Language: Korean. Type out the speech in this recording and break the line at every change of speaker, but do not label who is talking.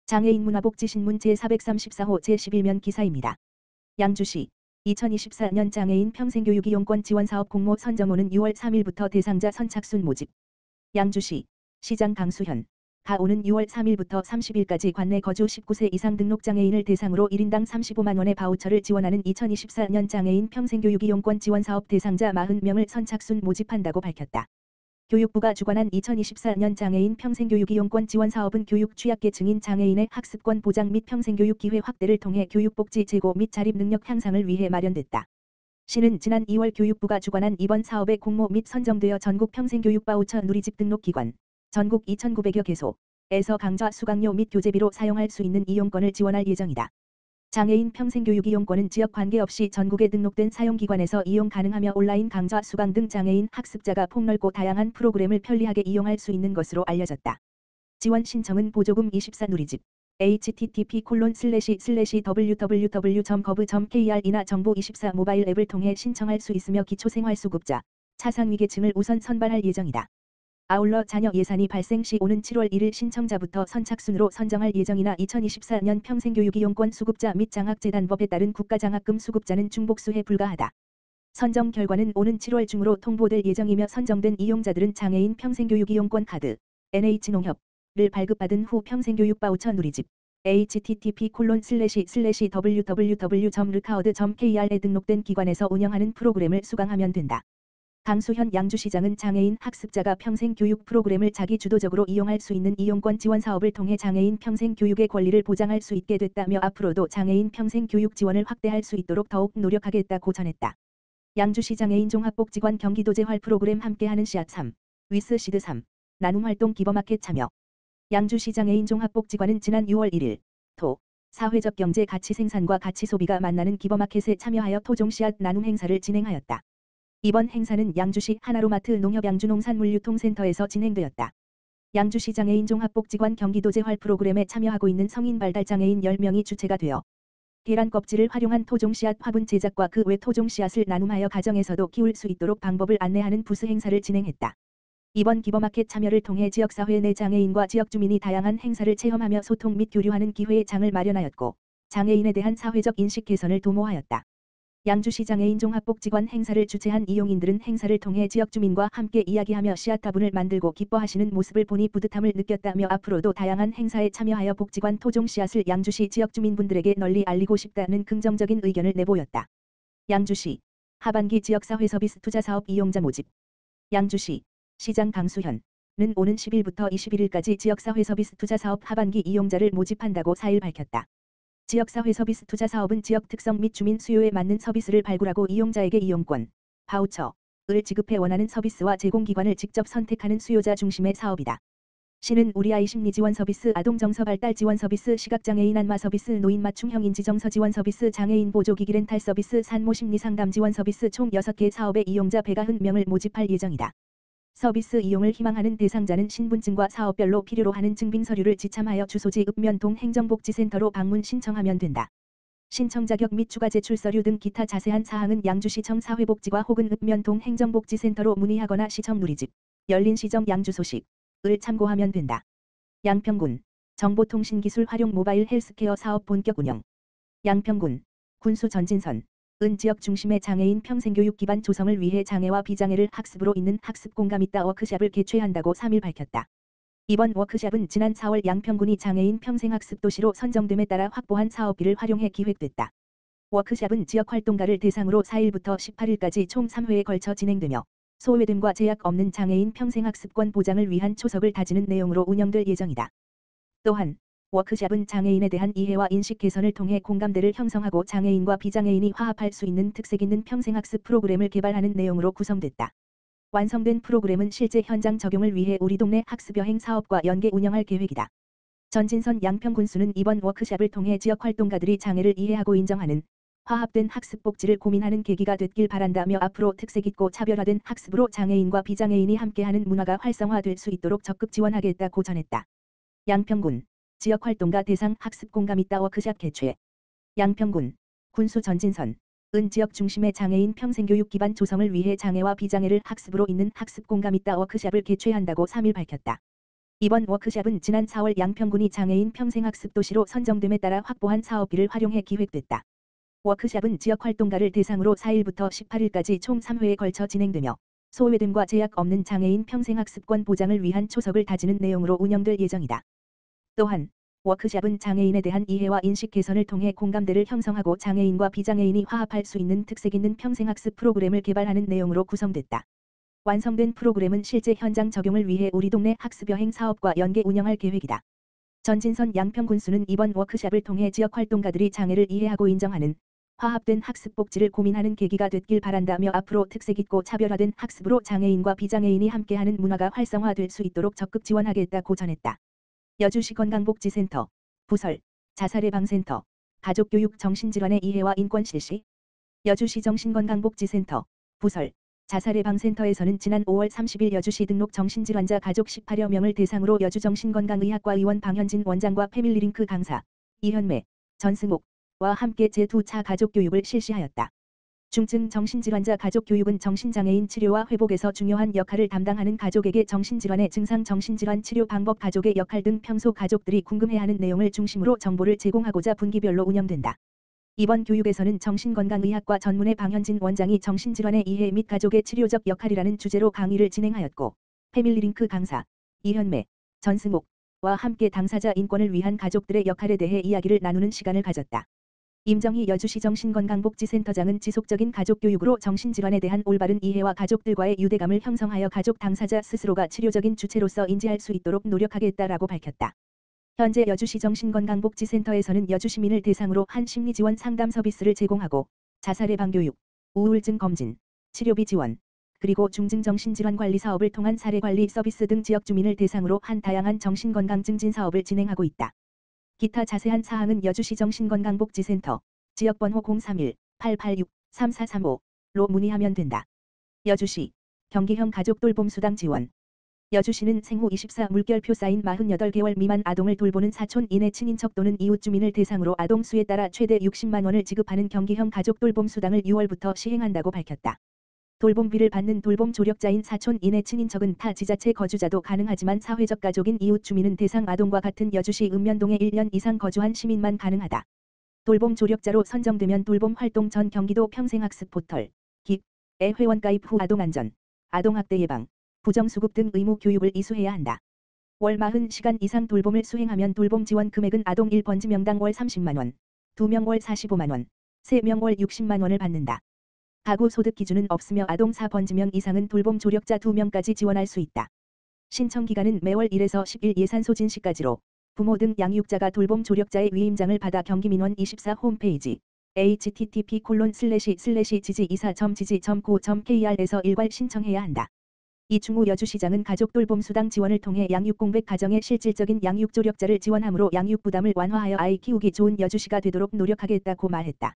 장애인 문화복지신문 제434호 제11면 기사입니다. 양주시 2024년 장애인 평생교육이용권 지원사업 공모 선정호는 6월 3일부터 대상자 선착순 모집. 양주시 시장 강수현 오는 6월 3일부터 30일까지 관내 거주 19세 이상 등록장애인을 대상으로 1인당 35만 원의 바우처를 지원하는 2024년 장애인 평생교육이용권 지원사업 대상자 40명을 선착순 모집한다고 밝혔다. 교육부가 주관한 2024년 장애인 평생교육이용권 지원사업은 교육 취약계층인 장애인의 학습권 보장 및 평생교육 기회 확대를 통해 교육복지 제고 및 자립 능력 향상을 위해 마련됐다. 시는 지난 2월 교육부가 주관한 이번 사업의 공모 및 선정되어 전국 평생교육 바우처 누리집 등록기관, 전국 2,900여 개소에서 강좌 수강료 및 교재비로 사용할 수 있는 이용권을 지원할 예정이다. 장애인 평생교육이용권은 지역 관계없이 전국에 등록된 사용기관에서 이용 가능하며 온라인 강좌 수강 등 장애인 학습자가 폭넓고 다양한 프로그램을 편리하게 이용할 수 있는 것으로 알려졌다. 지원 신청은 보조금 24 누리집 http://www.gov.kr이나 정보24 모바일 앱을 통해 신청할 수 있으며 기초생활수급자, 차상위계층을 우선 선발할 예정이다. 아울러 자녀 예산이 발생 시 오는 7월 1일 신청자부터 선착순으로 선정할 예정이나 2024년 평생교육이용권 수급자 및 장학재단법에 따른 국가장학금 수급자는 중복수에 불과하다. 선정 결과는 오는 7월 중으로 통보될 예정이며 선정된 이용자들은 장애인 평생교육이용권 카드 NH농협을 발급받은 후 평생교육 바우처 누리집 http://www.rkaud.kr에 등록된 기관에서 운영하는 프로그램을 수강하면 된다. 강수현 양주시장은 장애인 학습자가 평생교육 프로그램을 자기 주도적으로 이용할 수 있는 이용권 지원 사업을 통해 장애인 평생교육의 권리를 보장할 수 있게 됐다며 앞으로도 장애인 평생교육 지원을 확대할 수 있도록 더욱 노력하겠다고 전했다. 양주시 장애인 종합복지관 경기도 재활 프로그램 함께하는 씨앗 3, 위스 시드 3, 나눔활동 기버마켓 참여. 양주시 장애인 종합복지관은 지난 6월 1일 토, 사회적 경제 가치 생산과 가치 소비가 만나는 기버마켓에 참여하여 토종 씨앗 나눔 행사를 진행하였다. 이번 행사는 양주시 하나로마트 농협 양주농산물유통센터에서 진행되었다. 양주시 장애인 종합복지관 경기도 재활 프로그램에 참여하고 있는 성인 발달장애인 10명이 주체가 되어 계란 껍질을 활용한 토종 씨앗 화분 제작과 그 외 토종 씨앗을 나눔하여 가정에서도 키울 수 있도록 방법을 안내하는 부스 행사를 진행했다. 이번 기버마켓 참여를 통해 지역사회 내 장애인과 지역주민이 다양한 행사를 체험하며 소통 및 교류하는 기회의 장을 마련하였고 장애인에 대한 사회적 인식 개선을 도모하였다. 양주시 장애인 종합복지관 행사를 주최한 이용인들은 행사를 통해 지역주민과 함께 이야기하며 씨앗 화분을 만들고 기뻐하시는 모습을 보니 뿌듯함을 느꼈다며 앞으로도 다양한 행사에 참여하여 복지관 토종 씨앗을 양주시 지역주민분들에게 널리 알리고 싶다는 긍정적인 의견을 내보였다. 양주시 하반기 지역사회 서비스 투자사업 이용자 모집. 양주시 시장 강수현은 오는 10일부터 21일까지 지역사회 서비스 투자사업 하반기 이용자를 모집한다고 4일 밝혔다. 지역사회 서비스 투자 사업은 지역 특성 및 주민 수요에 맞는 서비스를 발굴하고 이용자에게 이용권, 바우처를 지급해 원하는 서비스와 제공기관을 직접 선택하는 수요자 중심의 사업이다. 시는 우리 아이 심리 지원 서비스, 아동 정서 발달 지원 서비스, 시각장애인 안마 서비스, 노인 맞춤형 인지 정서 지원 서비스, 장애인 보조기기 렌탈 서비스, 산모 심리 상담 지원 서비스 총 6개 사업의 이용자 190명을 모집할 예정이다. 서비스 이용을 희망하는 대상자는 신분증과 사업별로 필요로 하는 증빙 서류를 지참하여 주소지 읍면동 행정복지센터로 방문 신청하면 된다. 신청 자격 및 추가 제출 서류 등 기타 자세한 사항은 양주시청 사회복지과 혹은 읍면동 행정복지센터로 문의하거나 시청 누리집, 열린시정 양주소식을 참고하면 된다. 양평군 정보통신기술 활용 모바일 헬스케어 사업 본격 운영. 양평군 군수 전진선 은 지역 중심의 장애인 평생교육 기반 조성을 위해 장애와 비장애를 학습으로 잇는 학습 공감 있다 워크샵을 개최한다고 3일 밝혔다. 이번 워크샵은 지난 4월 양평군이 장애인 평생학습 도시로 선정됨에 따라 확보한 사업비를 활용해 기획됐다. 워크샵은 지역 활동가를 대상으로 4일부터 18일까지 총 3회에 걸쳐 진행되며 소외됨과 제약 없는 장애인 평생학습권 보장을 위한 초석을 다지는 내용으로 운영될 예정이다. 또한 워크샵은 장애인에 대한 이해와 인식 개선을 통해 공감대를 형성하고 장애인과 비장애인이 화합할 수 있는 특색 있는 평생학습 프로그램을 개발하는 내용으로 구성됐다. 완성된 프로그램은 실제 현장 적용을 위해 우리 동네 학습여행 사업과 연계 운영할 계획이다. 전진선 양평군수는 이번 워크샵을 통해 지역 활동가들이 장애를 이해하고 인정하는 화합된 학습 복지를 고민하는 계기가 됐길 바란다며 앞으로 특색 있고 차별화된 학습으로 장애인과 비장애인이 함께하는 문화가 활성화될 수 있도록 적극 지원하겠다고 전했다. 양평군 지역활동가 대상 학습 공감 있다 워크샵 개최. 양평군 군수 전진선 은 지역 중심의 장애인 평생교육 기반 조성을 위해 장애와 비장애를 학습으로 잇는 학습 공감 있다 워크샵을 개최한다고 3일 밝혔다. 이번 워크숍은 지난 4월 양평군이 장애인 평생학습 도시로 선정됨에 따라 확보한 사업비를 활용해 기획됐다. 워크숍은 지역활동가를 대상으로 4일부터 18일까지 총 3회에 걸쳐 진행되며 소외됨과 제약 없는 장애인 평생학습권 보장을 위한 초석을 다지는 내용으로 운영될 예정이다. 또한 워크숍은 장애인에 대한 이해와 인식 개선을 통해 공감대를 형성하고 장애인과 비장애인이 화합할 수 있는 특색 있는 평생학습 프로그램을 개발하는 내용으로 구성됐다. 완성된 프로그램은 실제 현장 적용을 위해 우리 동네 학습여행 사업과 연계 운영할 계획이다. 전진선 양평군수는 이번 워크숍을 통해 지역활동가들이 장애를 이해하고 인정하는 화합된 학습 복지를 고민하는 계기가 됐길 바란다며 앞으로 특색있고 차별화된 학습으로 장애인과 비장애인이 함께하는 문화가 활성화될 수 있도록 적극 지원하겠다고 전했다. 여주시 건강복지센터, 부설, 자살예방센터, 가족교육 정신질환의 이해와 인권 실시. 여주시 정신건강복지센터, 부설, 자살예방센터에서는 지난 5월 30일 여주시 등록 정신질환자 가족 18여 명을 대상으로 여주정신건강의학과 의원 방현진 원장과 패밀리링크 강사, 이현매, 전승옥과 함께 제2차 가족교육을 실시하였다. 중증 정신질환자 가족교육은 정신장애인 치료와 회복에서 중요한 역할을 담당하는 가족에게 정신질환의 증상, 정신질환 치료 방법, 가족의 역할 등 평소 가족들이 궁금해하는 내용을 중심으로 정보를 제공하고자 분기별로 운영된다. 이번 교육에서는 정신건강의학과 전문의 방현진 원장이 정신질환의 이해 및 가족의 치료적 역할이라는 주제로 강의를 진행하였고, 패밀리링크 강사, 이현매, 전승옥과 함께 당사자 인권을 위한 가족들의 역할에 대해 이야기를 나누는 시간을 가졌다. 임정희 여주시 정신건강복지센터장은 지속적인 가족교육으로 정신질환에 대한 올바른 이해와 가족들과의 유대감을 형성하여 가족 당사자 스스로가 치료적인 주체로서 인지할 수 있도록 노력하겠다라고 밝혔다. 현재 여주시 정신건강복지센터에서는 여주시민을 대상으로 한 심리지원 상담 서비스를 제공하고 자살예방 교육, 우울증 검진, 치료비 지원, 그리고 중증정신질환 관리 사업을 통한 사례관리 서비스 등 지역 주민을 대상으로 한 다양한 정신건강 증진 사업을 진행하고 있다. 기타 자세한 사항은 여주시 정신건강복지센터 지역번호 031-886-3435로 문의하면 된다. 여주시 경기형 가족 돌봄수당 지원. 여주시는 생후 24 물결표 쌓인 48개월 미만 아동을 돌보는 사촌 이내 친인척 또는 이웃 주민을 대상으로 아동 수에 따라 최대 60만 원을 지급하는 경기형 가족 돌봄수당을 6월부터 시행한다고 밝혔다. 돌봄비를 받는 돌봄 조력자인 사촌 이내 친인척은 타 지자체 거주자도 가능하지만 사회적 가족인 이웃 주민은 대상 아동과 같은 여주시 읍면동에 1년 이상 거주한 시민만 가능하다. 돌봄 조력자로 선정되면 돌봄 활동 전 경기도 평생학습 포털 깁에 회원가입 후 아동안전, 아동학대 예방, 부정수급 등 의무 교육을 이수해야 한다. 월 40시간 이상 돌봄을 수행하면 돌봄 지원 금액은 아동 1번지 명당 월 30만 원, 2명 월 45만 원, 3명 월 60만 원을 받는다. 가구 소득 기준은 없으며 아동 4번지명 이상은 돌봄 조력자 2명까지 지원할 수 있다. 신청 기간은 매월 1에서 10일 예산 소진 시까지로 부모 등 양육자가 돌봄 조력자의 위임장을 받아 경기민원 24 홈페이지 http://지지이사.지지.go.kr에서 일괄 신청해야 한다. 이충우 여주시장은 가족 돌봄수당 지원을 통해 양육 공백 가정의 실질적인 양육 조력자를 지원함으로 양육 부담을 완화하여 아이 키우기 좋은 여주시가 되도록 노력하겠다고 말했다.